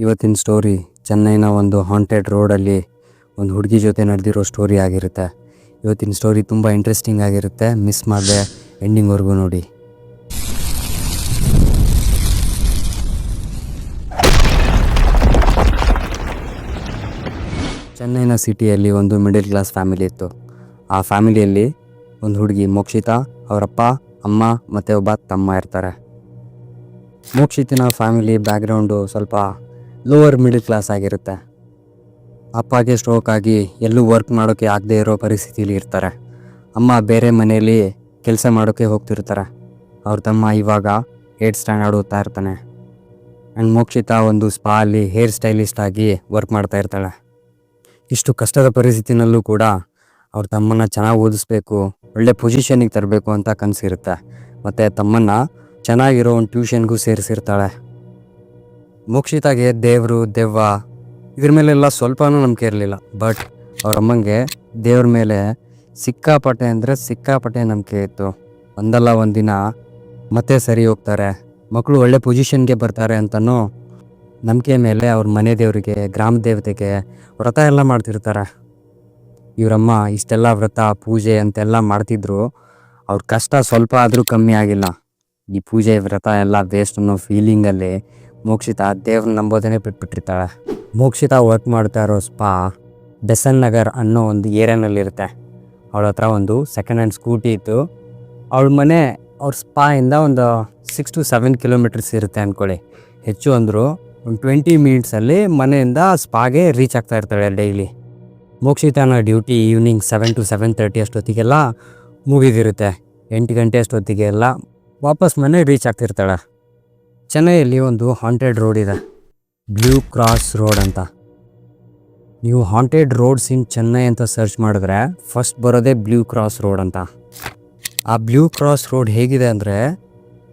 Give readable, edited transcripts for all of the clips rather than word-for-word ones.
ಇವತ್ತಿನ ಸ್ಟೋರಿ ಚೆನ್ನೈನ ಒಂದು ಹಾಂಟೆಡ್ ರೋಡಲ್ಲಿ ಒಂದು ಹುಡುಗಿ ಜೊತೆ ನಡೆದಿರೋ ಸ್ಟೋರಿ ಆಗಿರುತ್ತೆ. ಇವತ್ತಿನ ಸ್ಟೋರಿ ತುಂಬ ಇಂಟ್ರೆಸ್ಟಿಂಗ್ ಆಗಿರುತ್ತೆ. ಮಿಸ್ ಮಾಡದೆ ಎಂಡಿಂಗ್ವರೆಗೂ ನೋಡಿ. ಚೆನ್ನೈನ ಸಿಟಿಯಲ್ಲಿ ಒಂದು ಮಿಡಲ್ ಕ್ಲಾಸ್ ಫ್ಯಾಮಿಲಿ ಇತ್ತು. ಆ ಫ್ಯಾಮಿಲಿಯಲ್ಲಿ ಒಂದು ಹುಡುಗಿ ಮೋಕ್ಷಿತಾ, ಅವರಪ್ಪ, ಅಮ್ಮ ಮತ್ತು ಒಬ್ಬ ತಮ್ಮ ಇರ್ತಾರೆ. ಮೋಕ್ಷಿತಿನ ಫ್ಯಾಮಿಲಿ ಬ್ಯಾಕ್ಗ್ರೌಂಡು ಸ್ವಲ್ಪ ಲೋವರ್ ಮಿಡಲ್ ಕ್ಲಾಸ್ ಆಗಿರುತ್ತೆ. ಅಪ್ಪಗೆ ಸ್ಟ್ರೋಕ್ ಆಗಿ ಎಲ್ಲೂ ವರ್ಕ್ ಮಾಡೋಕ್ಕೆ ಆಗದೆ ಇರೋ ಪರಿಸ್ಥಿತಿಲಿ ಇರ್ತಾರೆ. ಅಮ್ಮ ಬೇರೆ ಮನೆಯಲ್ಲಿ ಕೆಲಸ ಮಾಡೋಕ್ಕೆ ಹೋಗ್ತಿರ್ತಾರೆ. ಅವ್ರ ತಮ್ಮ ಇವಾಗ 8th ಸ್ಟ್ಯಾಂಡರ್ಡ್ ಓದ್ತಾ ಇರ್ತಾನೆ. ಆ್ಯಂಡ್ ಮೋಕ್ಷಿತಾ ಒಂದು ಸ್ಪಾ ಅಲ್ಲಿ ಹೇರ್ ಸ್ಟೈಲಿಸ್ಟ್ ಆಗಿ ವರ್ಕ್ ಮಾಡ್ತಾ ಇರ್ತಾಳೆ. ಇಷ್ಟು ಕಷ್ಟದ ಪರಿಸ್ಥಿತಿನಲ್ಲೂ ಕೂಡ ಅವ್ರ ತಮ್ಮನ್ನ ಚೆನ್ನಾಗಿ ಓದಿಸ್ಬೇಕು, ಒಳ್ಳೆ ಪೊಸಿಷನಿಗೆ ತರಬೇಕು ಅಂತ ಕನಸಿರುತ್ತೆ. ಮತ್ತು ತಮ್ಮನ್ನ ಚೆನ್ನಾಗಿರೋ ಒಂದು ಟ್ಯೂಷನ್ಗೂ ಸೇರಿಸಿರ್ತಾಳೆ. ಮೋಕ್ಷಿತಾಗೆ ದೇವರು ದೆವ್ವ ಇದ್ರ ಮೇಲೆಲ್ಲ ಸ್ವಲ್ಪನೂ ನಂಬಿಕೆ ಇರಲಿಲ್ಲ. ಬಟ್ ಅವ್ರಮ್ಮಂಗೆ ದೇವ್ರ ಮೇಲೆ ಸಿಕ್ಕಾಪಟ್ಟೆ ಅಂದರೆ ಸಿಕ್ಕಾಪಟ್ಟೆ ನಂಬಿಕೆ ಇತ್ತು. ಒಂದಲ್ಲ ಒಂದಿನ ಮತ್ತೆ ಸರಿ ಹೋಗ್ತಾರೆ, ಮಕ್ಕಳು ಒಳ್ಳೆ ಪೊಸಿಷನ್ಗೆ ಬರ್ತಾರೆ ಅಂತನೂ ನಂಬಿಕೆ ಮೇಲೆ ಅವ್ರ ಮನೆ ದೇವರಿಗೆ, ಗ್ರಾಮ ದೇವತೆಗೆ ವ್ರತ ಎಲ್ಲ ಮಾಡ್ತಿರ್ತಾರೆ. ಇವರಮ್ಮ ಇಷ್ಟೆಲ್ಲ ವ್ರತ ಪೂಜೆ ಅಂತೆಲ್ಲ ಮಾಡ್ತಿದ್ರು. ಅವ್ರ ಕಷ್ಟ ಸ್ವಲ್ಪ ಆದರೂ ಕಮ್ಮಿ ಆಗಿಲ್ಲ. ಈ ಪೂಜೆ ವ್ರತ ಎಲ್ಲ ವೇಸ್ಟ್ ಅನ್ನೋ ಫೀಲಿಂಗಲ್ಲಿ ಮೋಕ್ಷಿತಾ ದೇವ್ರನ್ನ ನಂಬೋದೇ ಬಿಟ್ಬಿಟ್ಟಿರ್ತಾಳೆ. ಮೋಕ್ಷಿತಾ ವರ್ಕ್ ಮಾಡ್ತಾ ಇರೋ ಸ್ಪಾ ಬೆಸನ್ ನಗರ್ ಅನ್ನೋ ಒಂದು ಏರಿಯಾನಲ್ಲಿರುತ್ತೆ. ಅವಳ ಹತ್ರ ಒಂದು ಸೆಕೆಂಡ್ ಹ್ಯಾಂಡ್ ಸ್ಕೂಟಿ ಇತ್ತು. ಅವಳ ಮನೆ ಅವ್ರ ಸ್ಪಾಯಿಂದ ಒಂದು 6 to 7 ಕಿಲೋಮೀಟರ್ಸ್ ಇರುತ್ತೆ ಅಂದ್ಕೊಳ್ಳಿ. ಹೆಚ್ಚು ಅಂದರು ಒಂದು 20 ಮಿನಿಟ್ಸಲ್ಲಿ ಮನೆಯಿಂದ ಸ್ಪಾಗೆ ರೀಚ್ ಆಗ್ತಾ ಇರ್ತಾಳೆ ಡೈಲಿ. ಮೋಕ್ಷಿತಾನ ಡ್ಯೂಟಿ ಈವ್ನಿಂಗ್ 7 to 7:30 ಅಷ್ಟೊತ್ತಿಗೆಲ್ಲ ಮುಗಿದಿರುತ್ತೆ. 8 ಗಂಟೆ ಅಷ್ಟೊತ್ತಿಗೆಲ್ಲ ವಾಪಸ್ ಮನೆ ರೀಚ್ ಆಗ್ತಿರ್ತಾಳೆ. ಚೆನ್ನೈಯಲ್ಲಿ ಒಂದು ಹಾಂಟೆಡ್ ರೋಡ್ ಇದೆ, ಬ್ಲೂ ಕ್ರಾಸ್ ರೋಡ್ ಅಂತ. ನೀವು ಹಾಂಟೆಡ್ ರೋಡ್ಸ್ ಇನ್ ಚೆನ್ನೈ ಅಂತ ಸರ್ಚ್ ಮಾಡಿದ್ರೆ ಫಸ್ಟ್ ಬರೋದೇ ಬ್ಲೂ ಕ್ರಾಸ್ ರೋಡ್ ಅಂತ. ಆ ಬ್ಲೂ ಕ್ರಾಸ್ ರೋಡ್ ಹೇಗಿದೆ ಅಂದರೆ,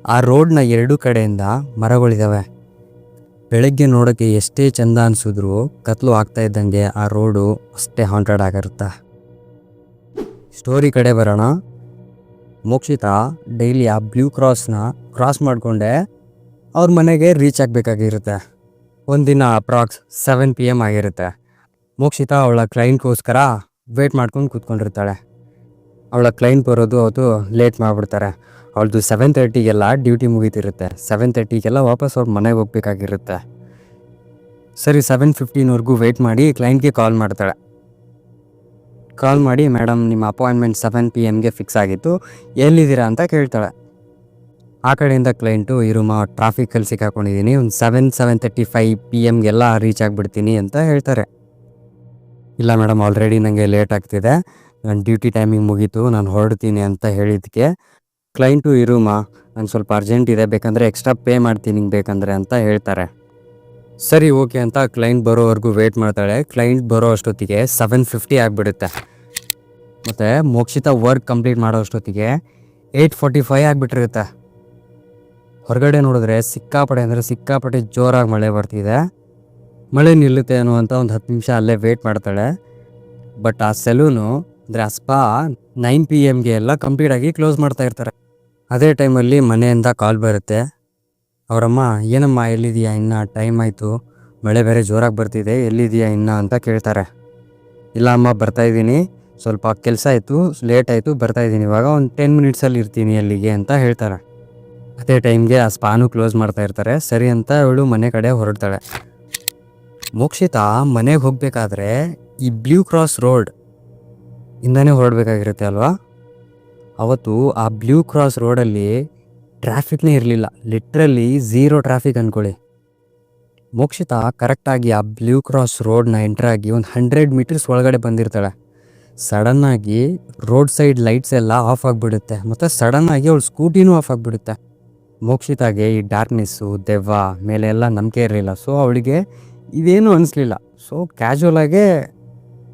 ಆ ರೋಡ್ನ ಎರಡೂ ಕಡೆಯಿಂದ ಮರಗಳಿದ್ದಾವೆ. ಬೆಳಗ್ಗೆ ನೋಡೋಕ್ಕೆ ಎಷ್ಟೇ ಚೆಂದ ಅನಿಸಿದ್ರು ಕತ್ಲು ಆಗ್ತಾ ಇದ್ದಂಗೆ ಆ ರೋಡು ಅಷ್ಟೇ ಹಾಂಟೆಡ್ ಆಗಿರುತ್ತೆ. ಸ್ಟೋರಿ ಕಡೆ ಬರೋಣ. ಮೋಕ್ಷಿತಾ ಡೈಲಿ ಆ ಬ್ಲೂ ಕ್ರಾಸ್ನ ಕ್ರಾಸ್ ಮಾಡಿಕೊಂಡೆ ಅವ್ರ ಮನೆಗೆ ರೀಚ್ ಆಗಬೇಕಾಗಿರುತ್ತೆ. ಒಂದಿನ ಅಪ್ರಾಕ್ಸ್ 7 PM ಆಗಿರುತ್ತೆ. ಮೋಕ್ಷಿತಾ ಅವಳ ಕ್ಲೈಂಟ್ಗೋಸ್ಕರ ವೇಟ್ ಮಾಡ್ಕೊಂಡು ಕೂತ್ಕೊಂಡಿರ್ತಾಳೆ. ಅವಳ ಕ್ಲೈಂಟ್ ಬರೋದು ಅವತ್ತು ಲೇಟ್ ಮಾಡಿಬಿಡ್ತಾರೆ. ಅವಳದು 7:30ಗೆಲ್ಲ ಡ್ಯೂಟಿ ಮುಗೀತಿರುತ್ತೆ. 7:30ಗೆಲ್ಲ ವಾಪಸ್ ಅವ್ರ ಮನೆಗೆ ಹೋಗ್ಬೇಕಾಗಿರುತ್ತೆ. ಸರಿ 7:15ವರೆಗೂ ವೆಯ್ಟ್ ಮಾಡಿ ಕ್ಲೈಂಟ್ಗೆ ಕಾಲ್ ಮಾಡ್ತಾಳೆ. ಕಾಲ್ ಮಾಡಿ, ಮೇಡಮ್ ನಿಮ್ಮ ಅಪಾಯಿಂಟ್ಮೆಂಟ್ 7 PM ಫಿಕ್ಸ್ ಆಗಿತ್ತು, ಎಲ್ಲಿದ್ದೀರಾ ಅಂತ ಕೇಳ್ತಾಳೆ. ಆ ಕಡೆಯಿಂದ ಕ್ಲೈಂಟು, ಇರುಮ ಟ್ರಾಫಿಕಲ್ಲಿ ಸಿಕ್ಕಾಕೊಂಡಿದ್ದೀನಿ, ಒಂದು 7:35 PM ರೀಚ್ ಆಗಿಬಿಡ್ತೀನಿ ಅಂತ ಹೇಳ್ತಾರೆ. ಇಲ್ಲ ಮೇಡಮ್, ಆಲ್ರೆಡಿ ನನಗೆ ಲೇಟ್ ಆಗ್ತಿದೆ, ನನ್ನ ಡ್ಯೂಟಿ ಟೈಮಿಂಗ್ ಮುಗೀತು, ನಾನು ಹೊರಡ್ತೀನಿ ಅಂತ ಹೇಳಿದ್ದಕ್ಕೆ ಕ್ಲೈಂಟು, ಇರುಮ ನಂಗೆ ಸ್ವಲ್ಪ ಅರ್ಜೆಂಟ್ ಇದೆ, ಬೇಕಂದರೆ ಎಕ್ಸ್ಟ್ರಾ ಪೇ ಮಾಡ್ತೀನಿ ನಿಂಗೆ ಬೇಕಂದರೆ ಅಂತ ಹೇಳ್ತಾರೆ. ಸರಿ ಓಕೆ ಅಂತ ಕ್ಲೈಂಟ್ ಬರೋವರೆಗೂ ವೆಯ್ಟ್ ಮಾಡ್ತಾಳೆ. ಕ್ಲೈಂಟ್ ಬರೋ ಅಷ್ಟೊತ್ತಿಗೆ 7:50 ಆಗಿಬಿಡುತ್ತೆ. ಮತ್ತು ಮೋಕ್ಷಿತಾ ವರ್ಕ್ ಕಂಪ್ಲೀಟ್ ಮಾಡೋ ಅಷ್ಟೊತ್ತಿಗೆ 8:45 ಆಗಿಬಿಟ್ಟಿರುತ್ತೆ. ಹೊರಗಡೆ ನೋಡಿದ್ರೆ ಸಿಕ್ಕಾಪಟ್ಟೆ ಜೋರಾಗಿ ಮಳೆ ಬರ್ತಿದೆ. ಮಳೆ ನಿಲ್ಲುತ್ತೆ ಅನ್ನುವಂಥ ಒಂದು 10 ನಿಮಿಷ ಅಲ್ಲೇ ವೆಯ್ಟ್ ಮಾಡ್ತಾಳೆ. ಬಟ್ ಆ ಸೆಲೂನು ಅಂದರೆ ಆ ಸ್ಪಾ 9 PM ಎಲ್ಲ ಕಂಪ್ಲೀಟಾಗಿ ಕ್ಲೋಸ್ ಮಾಡ್ತಾ ಇರ್ತಾರೆ. ಅದೇ ಟೈಮಲ್ಲಿ ಮನೆಯಿಂದ ಕಾಲ್ ಬರುತ್ತೆ. ಅವರಮ್ಮ, ಏನಮ್ಮ ಎಲ್ಲಿದೆಯಾ, ಇನ್ನೂ ಟೈಮ್ ಆಯಿತು, ಮಳೆ ಬೇರೆ ಜೋರಾಗಿ ಬರ್ತಿದೆ, ಎಲ್ಲಿದೆಯಾ ಇನ್ನೂ ಅಂತ ಕೇಳ್ತಾರೆ. ಇಲ್ಲ ಅಮ್ಮ, ಬರ್ತಾಯಿದ್ದೀನಿ, ಸ್ವಲ್ಪ ಕೆಲಸ ಆಯಿತು, ಲೇಟ್ ಆಯಿತು, ಬರ್ತಾಯಿದ್ದೀನಿ, ಇವಾಗ ಒಂದು 10 ಮಿನಿಟ್ಸಲ್ಲಿ ಇರ್ತೀನಿ ಅಲ್ಲಿಗೆ ಅಂತ ಹೇಳ್ತಾರೆ. ಅದೇ ಟೈಮ್ಗೆ ಆ ಸ್ಪಾನು ಕ್ಲೋಸ್ ಮಾಡ್ತಾ ಇರ್ತಾರೆ. ಸರಿ ಅಂತ ಅವಳು ಮನೆ ಕಡೆ ಹೊರಡ್ತಾಳೆ. ಮೋಕ್ಷಿತಾ ಮನೆಗೆ ಹೋಗಬೇಕಾದ್ರೆ ಈ ಬ್ಲೂ ಕ್ರಾಸ್ ರೋಡ್ ಇಂದನೇ ಹೊರಡಬೇಕಾಗಿರುತ್ತೆ ಅಲ್ವಾ. ಅವತ್ತು ಆ ಬ್ಲೂ ಕ್ರಾಸ್ ರೋಡಲ್ಲಿ ಟ್ರಾಫಿಕ್ನೇ ಇರಲಿಲ್ಲ, ಲಿಟ್ರಲಿ 0 ಟ್ರಾಫಿಕ್ ಅಂದ್ಕೊಳ್ಳಿ. ಮೋಕ್ಷಿತಾ ಕರೆಕ್ಟಾಗಿ ಆ ಬ್ಲೂ ಕ್ರಾಸ್ ರೋಡ್ನ ಎಂಟ್ರಾಗಿ ಒಂದು 100 ಮೀಟರ್ಸ್ ಒಳಗಡೆ ಬಂದಿರ್ತಾಳೆ. ಸಡನ್ನಾಗಿ ರೋಡ್ ಸೈಡ್ ಲೈಟ್ಸ್ ಎಲ್ಲ ಆಫ್ ಆಗಿಬಿಡುತ್ತೆ. ಮತ್ತು ಸಡನ್ನಾಗಿ ಅವಳು ಸ್ಕೂಟಿನೂ ಆಫ್ ಆಗಿಬಿಡುತ್ತೆ. ಮೋಕ್ಷಿತಾಗೆ ಈ ಡಾರ್ಕ್ನೆಸ್ಸು, ದೆವ್ವ ಮೇಲೆ ಎಲ್ಲ ನಂಬಿಕೆ ಇರಲಿಲ್ಲ. ಸೊ ಅವಳಿಗೆ ಇದೇನೂ ಅನಿಸ್ಲಿಲ್ಲ. ಸೊ ಕ್ಯಾಶುವಲಾಗೆ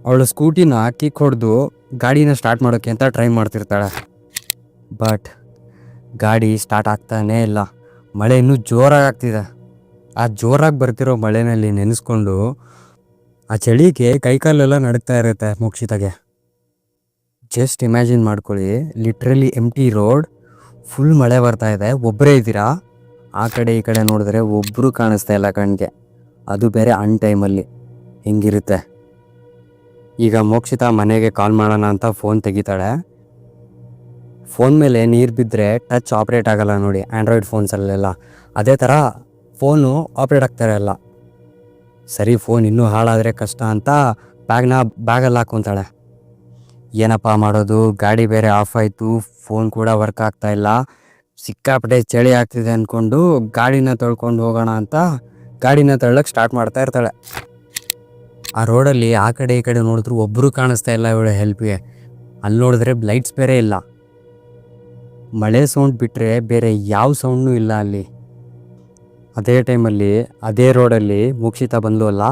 ಅವಳು ಸ್ಕೂಟಿನ ಕಿಕ್ ಹೊಡೆದು ಗಾಡಿನ ಸ್ಟಾರ್ಟ್ ಮಾಡೋಕ್ಕೆ ಅಂತ ಟ್ರೈ ಮಾಡ್ತಿರ್ತಾಳೆ. ಬಟ್ ಗಾಡಿ ಸ್ಟಾರ್ಟ್ ಆಗ್ತಾನೇ ಇಲ್ಲ. ಮಳೆ ಇನ್ನೂ ಜೋರಾಗಿ ಆಗ್ತಿದೆ. ಆ ಜೋರಾಗಿ ಬರ್ತಿರೋ ಮಳೆನಲ್ಲಿ ನೆನೆಸ್ಕೊಂಡು ಆ ಚಳಿಗೆ ಕೈಕಾಲೆಲ್ಲ ನಡುಗ್ತಾ ಇರುತ್ತೆ ಮೋಕ್ಷಿತಾಗೆ. ಜಸ್ಟ್ ಇಮ್ಯಾಜಿನ್ ಮಾಡ್ಕೊಳ್ಳಿ, ಲಿಟ್ರಲಿ ಎಂಟಿ ರೋಡ್, ಫುಲ್ ಮಳೆ ಬರ್ತಾ ಇದೆ, ಒಬ್ಬರೇ ಇದ್ದೀರಾ. ಆ ಕಡೆ ಈ ಕಡೆ ನೋಡಿದ್ರೆ ಒಬ್ಬರು ಕಾಣಿಸ್ತಾ ಇಲ್ಲ ಕಣ್ಗೆ. ಅದು ಬೇರೆ ಅನ್ ಟೈಮಲ್ಲಿ. ಹಿಂಗಿರುತ್ತೆ. ಈಗ ಮೋಕ್ಷಿತ ಮನೆಗೆ ಕಾಲ್ ಮಾಡೋಣ ಅಂತ ಫೋನ್ ತೆಗಿತಾಳೆ. ಫೋನ್ ಮೇಲೆ ನೀರು ಬಿದ್ದರೆ ಟಚ್ ಆಪ್ರೇಟ್ ಆಗಲ್ಲ ನೋಡಿ, ಆ್ಯಂಡ್ರಾಯ್ಡ್ ಫೋನ್ಸಲ್ಲೆಲ್ಲ. ಅದೇ ಥರ ಫೋನು ಆಪ್ರೇಟ್ ಆಗ್ತಾ ಇರಲ್ಲ. ಸರಿ, ಫೋನ್ ಇನ್ನೂ ಹಾಳಾದರೆ ಕಷ್ಟ ಅಂತ ಬ್ಯಾಗಲ್ಲಿ ಹಾಕ್ಕೊತಾಳೆ. ಏನಪ್ಪ ಮಾಡೋದು, ಗಾಡಿ ಬೇರೆ ಆಫ್ ಆಯಿತು, ಫೋನ್ ಕೂಡ ವರ್ಕ್ ಆಗ್ತಾ ಇಲ್ಲ, ಸಿಕ್ಕಾಪಟ್ಟೆ ಚಳಿ ಆಗ್ತಿದೆ ಅಂದ್ಕೊಂಡು ಗಾಡಿನ ತೊಳ್ಕೊಂಡು ಹೋಗೋಣ ಅಂತ ಗಾಡಿನ ತಳ್ಳಕ್ಕೆ ಸ್ಟಾರ್ಟ್ ಮಾಡ್ತಾ ಇರ್ತಾಳೆ. ಆ ರೋಡಲ್ಲಿ ಆ ಕಡೆ ಈ ಕಡೆ ನೋಡಿದ್ರು ಒಬ್ಬರು ಕಾಣಿಸ್ತಾ ಇಲ್ಲ ಇವಳು ಹೆಲ್ಪ್ಗೆ. ಅಲ್ಲಿ ನೋಡಿದ್ರೆ ಲೈಟ್ಸ್ ಬೇರೆ ಇಲ್ಲ. ಮಳೆ ಸೌಂಡ್ ಬಿಟ್ಟರೆ ಬೇರೆ ಯಾವ ಸೌಂಡ್ನೂ ಇಲ್ಲ ಅಲ್ಲಿ. ಅದೇ ಟೈಮಲ್ಲಿ ಅದೇ ರೋಡಲ್ಲಿ ಮೋಕ್ಷಿತ ಬಂದು ಅಲ್ಲ,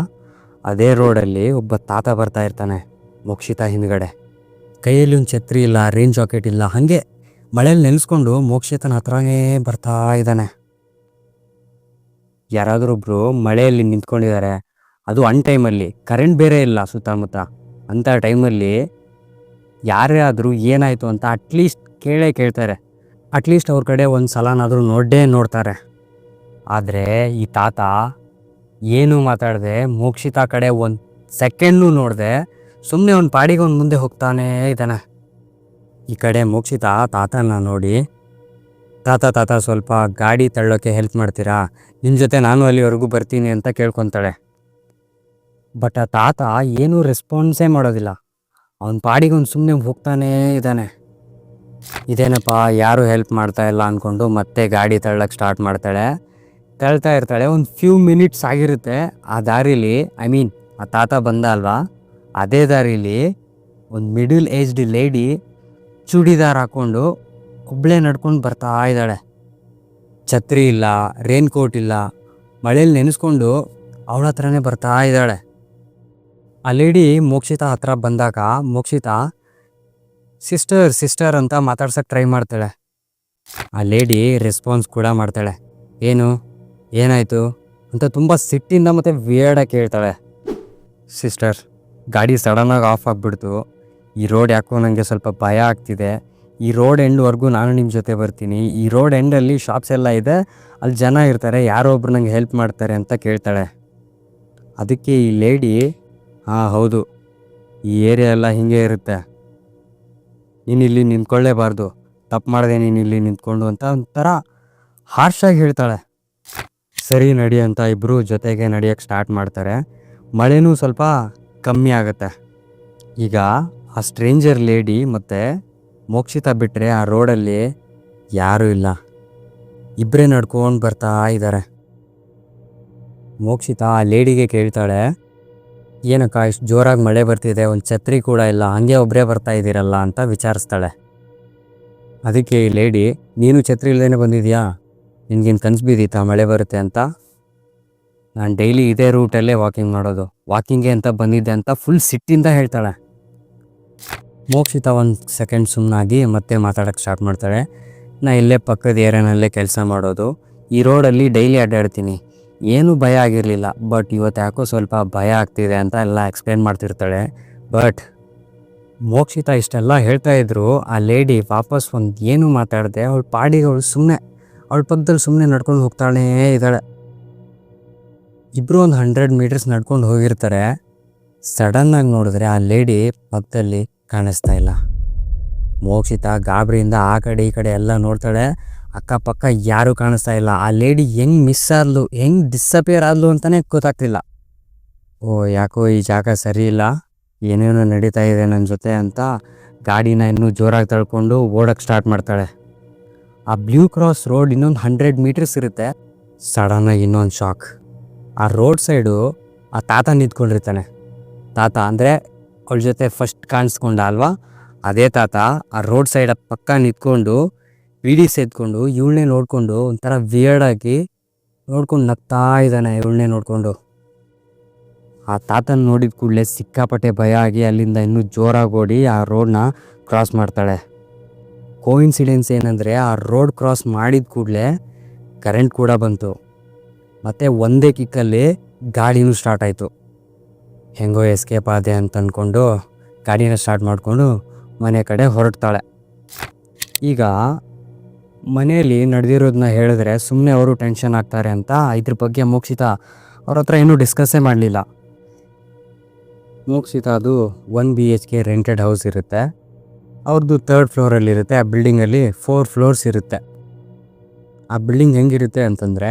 ಅದೇ ರೋಡಲ್ಲಿ ಒಬ್ಬ ತಾತ ಬರ್ತಾ ಇರ್ತಾನೆ ಮೋಕ್ಷಿತ ಹಿಂದ್ಗಡೆ. ಕೈಯಲ್ಲಿ ಒಂದು ಛತ್ರಿ ಇಲ್ಲ, ರೈನ್ ಜಾಕೆಟ್ ಇಲ್ಲ, ಹಾಗೆ ಮಳೇಲಿ ನೆನೆಸ್ಕೊಂಡು ಮೋಕ್ಷಿತನ ಹತ್ರನೇ ಬರ್ತಾ ಇದ್ದಾನೆ. ಯಾರಾದ್ರೊಬ್ರು ಮಳೆಯಲ್ಲಿ ನಿಂತ್ಕೊಂಡಿದ್ದಾರೆ, ಅದು ಅನ್ ಟೈಮಲ್ಲಿ, ಕರೆಂಟ್ ಬೇರೆ ಇಲ್ಲ ಸುತ್ತಮುತ್ತ. ಅಂಥ ಟೈಮಲ್ಲಿ ಯಾರೇ ಆದರೂ ಏನಾಯಿತು ಅಂತ ಅಟ್ಲೀಸ್ಟ್ ಕೇಳ್ತಾರೆ. ಅಟ್ಲೀಸ್ಟ್ ಅವ್ರ ಕಡೆ ಒಂದು ಸಲನಾದರೂ ನೋಡ್ತಾರೆ. ಆದರೆ ಈ ತಾತ ಏನೂ ಮಾತಾಡದೆ ಮೋಕ್ಷಿತ ಕಡೆ ಒಂದು ಸೆಕೆಂಡ್ನೂ ನೋಡದೆ ಸುಮ್ಮನೆ ಒಂದು ಪಾಡಿಗೆ ಒಂದು ಮುಂದೆ ಹೋಗ್ತಾನೇ ಇದ್ದಾನೆ. ಈ ಕಡೆ ಮೋಕ್ಷಿತ ತಾತನ ನೋಡಿ, ತಾತ ಸ್ವಲ್ಪ ಗಾಡಿ ತಳ್ಳೋಕ್ಕೆ ಹೆಲ್ಪ್ ಮಾಡ್ತೀರಾ, ನಿಮ್ಮ ಜೊತೆ ನಾನು ಅಲ್ಲಿವರೆಗೂ ಬರ್ತೀನಿ ಅಂತ ಕೇಳ್ಕೊತಾಳೆ. ಬಟ್ ಆ ತಾತ ಏನೂ ರೆಸ್ಪಾನ್ಸೇ ಮಾಡೋದಿಲ್ಲ. ಅವನ ಪಾಡಿಗೆ ಒಂದು ಸುಮ್ಮನೆ ಹೋಗ್ತಾನೇ ಇದ್ದಾನೆ. ಇದೇನಪ್ಪ ಯಾರೂ ಹೆಲ್ಪ್ ಮಾಡ್ತಾ ಇಲ್ಲ ಅಂದ್ಕೊಂಡು ಮತ್ತೆ ಗಾಡಿ ತಳ್ಳಕ್ಕೆ ಸ್ಟಾರ್ಟ್ ಮಾಡ್ತಾಳೆ. ತಳ್ತಾ ಇರ್ತಾಳೆ. ಒಂದು ಫ್ಯೂ ಮಿನಿಟ್ಸ್ ಆಗಿರುತ್ತೆ. ಆ ದಾರಿಲಿ, ಆ ತಾತ ಬಂದ ಅಲ್ವಾ, ಅದೇ ದಾರಿಲಿ ಒಂದು ಮಿಡಲ್ ಏಜ್ಡ್ ಲೇಡಿ ಚೂಡಿದಾರ್ ಹಾಕ್ಕೊಂಡು ಒಬ್ಬಳೇ ನಡ್ಕೊಂಡು ಬರ್ತಾ ಇದ್ದಾಳೆ. ಛತ್ರಿ ಇಲ್ಲ, ರೇನ್ ಕೋಟ್ ಇಲ್ಲ, ಮಳೇಲಿ ನೆನೆಸ್ಕೊಂಡು ಅವಳ ಹತ್ರನೇ ಬರ್ತಾ ಇದ್ದಾಳೆ. ಆ ಲೇಡಿ ಮೋಕ್ಷಿತ ಹತ್ರ ಬಂದಾಗ ಮೋಕ್ಷಿತ ಸಿಸ್ಟರ್ ಅಂತ ಮಾತಾಡ್ಸೋಕ್ಕೆ ಟ್ರೈ ಮಾಡ್ತಾಳೆ. ಆ ಲೇಡಿ ರೆಸ್ಪಾನ್ಸ್ ಕೂಡ ಮಾಡ್ತಾಳೆ. ಏನಾಯಿತು ಅಂತ ತುಂಬ ಸಿಟ್ಟಿಂದ ಮತ್ತು ವಿಯರ್ಡಾಗಿ ಕೇಳ್ತಾಳೆ. ಸಿಸ್ಟರ್, ಗಾಡಿ ಸಡನ್ನಾಗಿ ಆಫ್ ಆಗಿಬಿಡ್ತು, ಈ ರೋಡ್ ಯಾಕೋ ನನಗೆ ಸ್ವಲ್ಪ ಭಯ ಆಗ್ತಿದೆ, ಈ ರೋಡ್ ಎಂಡ್ವರೆಗೂ ನಾನು ನಿಮ್ಮ ಜೊತೆ ಬರ್ತೀನಿ, ಈ ರೋಡ್ ಎಂಡಲ್ಲಿ ಶಾಪ್ಸ್ ಎಲ್ಲ ಇದೆ, ಅಲ್ಲಿ ಜನ ಇರ್ತಾರೆ, ಯಾರೋ ಒಬ್ರು ನಂಗೆ ಹೆಲ್ಪ್ ಮಾಡ್ತಾರೆ ಅಂತ ಕೇಳ್ತಾಳೆ. ಅದಕ್ಕೆ ಈ ಲೇಡಿ, ಹೌದು, ಈ ಏರಿಯಾ ಎಲ್ಲ ಹೀಗೆ ಇರುತ್ತೆ, ನೀನು ಇಲ್ಲಿ ನಿಂತ್ಕೊಳ್ಳೇಬಾರ್ದು, ತಪ್ಪು ಮಾಡಿದೆ ನೀನು ಇಲ್ಲಿ ನಿಂತ್ಕೊಂಡು ಅಂತ ಒಂಥರ ಹಾರ್ಷಾಗಿ ಹೇಳ್ತಾಳೆ. ಸರಿ ನಡಿ ಅಂತ ಇಬ್ಬರು ಜೊತೆಗೆ ನಡೆಯೋಕ್ಕೆ ಸ್ಟಾರ್ಟ್ ಮಾಡ್ತಾರೆ. ಮಳೆನೂ ಸ್ವಲ್ಪ ಕಮ್ಮಿ ಆಗುತ್ತೆ. ಈಗ ಆ ಸ್ಟ್ರೇಂಜರ್ ಲೇಡಿ ಮತ್ತು ಮೋಕ್ಷಿತ ಬಿಟ್ಟರೆ ಆ ರೋಡಲ್ಲಿ ಯಾರೂ ಇಲ್ಲ. ಇಬ್ಬರೇ ನಡ್ಕೊಂಡು ಬರ್ತಾ ಇದ್ದಾರೆ. ಮೋಕ್ಷಿತ ಆ ಲೇಡಿಗೆ ಕೇಳ್ತಾಳೆ, ಏನಕ್ಕ ಇಷ್ಟು ಜೋರಾಗಿ ಮಳೆ ಬರ್ತಿದೆ, ಒಂದು ಛತ್ರಿ ಕೂಡ ಇಲ್ಲ, ಹಾಗೆ ಒಬ್ಬರೇ ಬರ್ತಾ ಇದ್ದೀರಲ್ಲ ಅಂತ ವಿಚಾರಿಸ್ತಾಳೆ. ಅದಕ್ಕೆ ಈ ಲೇಡಿ, ನೀನು ಛತ್ರಿ ಇಲ್ಲದೇನೆ ಬಂದಿದ್ಯಾ, ನಿನ್ಗೇನು ಕನಸು ಬಿದ್ದಿತ್ತಾ ಮಳೆ ಬರುತ್ತೆ ಅಂತ? ನಾನು ಡೈಲಿ ಇದೇ ರೂಟಲ್ಲೇ ವಾಕಿಂಗ್ ಮಾಡೋದು, ವಾಕಿಂಗ್ಗೆ ಅಂತ ಬಂದಿದ್ದೆ ಅಂತ ಫುಲ್ ಸಿಟ್ಟಿಂದ ಹೇಳ್ತಾಳೆ. ಮೋಕ್ಷಿತ ಒಂದು ಸೆಕೆಂಡ್ ಸುಮ್ಮನಾಗಿ ಮತ್ತೆ ಮಾತಾಡೋಕ್ಕೆ ಸ್ಟಾರ್ಟ್ ಮಾಡ್ತಾಳೆ. ನಾನು ಇಲ್ಲೇ ಪಕ್ಕದ ಏರಿಯಾನಲ್ಲೇ ಕೆಲಸ ಮಾಡೋದು, ಈ ರೋಡಲ್ಲಿ ಡೈಲಿ ಅಡ್ಡಾಡ್ತೀನಿ, ಏನೂ ಭಯ ಆಗಿರಲಿಲ್ಲ, ಬಟ್ ಇವತ್ತು ಯಾಕೋ ಸ್ವಲ್ಪ ಭಯ ಆಗ್ತಿದೆ ಅಂತ ಎಲ್ಲ ಎಕ್ಸ್ಪ್ಲೇನ್ ಮಾಡ್ತಿರ್ತಾಳೆ. ಬಟ್ ಮೋಕ್ಷಿತ ಇಷ್ಟೆಲ್ಲ ಹೇಳ್ತಾಯಿದ್ರು ಆ ಲೇಡಿ ವಾಪಸ್ ಏನೂ ಮಾತಾಡದೆ ಅವಳ ಪಾಡಿಗೆ ಅವಳ ಪಕ್ಕದಲ್ಲಿ ಸುಮ್ಮನೆ ನಡ್ಕೊಂಡು ಹೋಗ್ತಾಳೇ ಇದ್ದಾಳೆ. ಇಬ್ಬರು ಒಂದು 100 ಮೀಟರ್ಸ್ ನಡ್ಕೊಂಡು ಹೋಗಿರ್ತಾರೆ. ಸಡನ್ನಾಗಿ ನೋಡಿದ್ರೆ ಆ ಲೇಡಿ ಪಕ್ಕದಲ್ಲಿ ಕಾಣಿಸ್ತಾ ಇಲ್ಲ. ಮೋಕ್ಷಿತ ಗಾಬರಿಯಿಂದ ಆ ಕಡೆ ಈ ಕಡೆ ಎಲ್ಲ ನೋಡ್ತಾಳೆ, ಅಕ್ಕಪಕ್ಕ ಯಾರೂ ಕಾಣಿಸ್ತಾ ಇಲ್ಲ. ಆ ಲೇಡಿ ಹೆಂಗೆ ಮಿಸ್ ಆದ್ಲು, ಹೆಂಗೆ ಡಿಸಪಿಯರ್ ಆದ್ಲು ಅಂತಲೇ ಗೊತ್ತಾಗ್ತಿಲ್ಲ. ಯಾಕೋ ಈ ಜಾಗ ಸರಿ ಇಲ್ಲ, ಏನೇನೋ ನಡೀತಾ ಇದೆ ನನ್ನ ಜೊತೆ ಅಂತ ಗಾಡಿನ ಇನ್ನೂ ಜೋರಾಗಿ ತಳ್ಕೊಂಡು ಓಡೋಕ್ಕೆ ಸ್ಟಾರ್ಟ್ ಮಾಡ್ತಾಳೆ. ಆ ಬ್ಲೂ ಕ್ರಾಸ್ ರೋಡ್ ಇನ್ನೊಂದು 100 ಮೀಟರ್ಸ್ ಇರುತ್ತೆ. ಸಡನ್ನಾಗಿ ಇನ್ನೊಂದು ಶಾಕ್. ಆ ರೋಡ್ ಸೈಡು ಆ ತಾತ ನಿಂತ್ಕೊಂಡಿರ್ತಾನೆ. ತಾತ ಅಂದರೆ ಅವಳ ಜೊತೆ ಫಸ್ಟ್ ಕಾಣಿಸ್ಕೊಂಡ ಅಲ್ವಾ, ಅದೇ ತಾತ ಆ ರೋಡ್ ಸೈಡ್ ಪಕ್ಕ ನಿಂತ್ಕೊಂಡು ವಿಡಿಸ್ ಎತ್ಕೊಂಡು ಇವಳನ್ನೇ ನೋಡಿಕೊಂಡು ಒಂಥರ ವಿಯರ್ಡಾಗಿ ನೋಡ್ಕೊಂಡು ನಗ್ತಾ ಇದ್ದಾನೆ. ಇವಳನ್ನೇ ನೋಡಿಕೊಂಡು ಆ ತಾತನ ನೋಡಿದ ಕೂಡಲೇ ಸಿಕ್ಕಾಪಟ್ಟೆ ಭಯ ಆಗಿ ಅಲ್ಲಿಂದ ಇನ್ನೂ ಜೋರಾಗಿ ಓಡಿ ಆ ರೋಡ್ನ ಕ್ರಾಸ್ ಮಾಡ್ತಾಳೆ. ಕೋಇನ್ಸಿಡೆನ್ಸ್ ಏನಂದರೆ ಆ ರೋಡ್ ಕ್ರಾಸ್ ಮಾಡಿದ ಕೂಡಲೇ ಕರೆಂಟ್ ಕೂಡ ಬಂತು, ಮತ್ತು ಒಂದೇ ಕಿಕ್ಕಲ್ಲಿ ಗಾಡಿನೂ ಸ್ಟಾರ್ಟ್ ಆಯಿತು. ಹೆಂಗೋ ಎಸ್ಕೇಪ್ ಆದೆ ಅಂತ ಅಂದ್ಕೊಂಡು ಗಾಡಿನ ಸ್ಟಾರ್ಟ್ ಮಾಡಿಕೊಂಡು ಮನೆ ಕಡೆ ಹೊರಡ್ತಾಳೆ. ಈಗ ಮನೆಯಲ್ಲಿ ನಡೆದಿರೋದನ್ನ ಹೇಳಿದ್ರೆ ಸುಮ್ಮನೆ ಅವರು ಟೆನ್ಷನ್ ಆಗ್ತಾರೆ ಅಂತ ಇದ್ರ ಬಗ್ಗೆ ಮೋಕ್ಷಿತ ಅವ್ರ ಹತ್ರ ಏನೂ ಡಿಸ್ಕಸ್ಸೇ ಮಾಡಲಿಲ್ಲ. ಮೋಕ್ಷಿತ ಅದು 1 BHK ರೆಂಟೆಡ್ ಹೌಸ್ ಇರುತ್ತೆ. ಅವ್ರದ್ದು 3rd ಫ್ಲೋರಲ್ಲಿರುತ್ತೆ. ಆ ಬಿಲ್ಡಿಂಗಲ್ಲಿ 4 ಫ್ಲೋರ್ಸ್ ಇರುತ್ತೆ. ಆ ಬಿಲ್ಡಿಂಗ್ ಹೆಂಗಿರುತ್ತೆ ಅಂತಂದರೆ,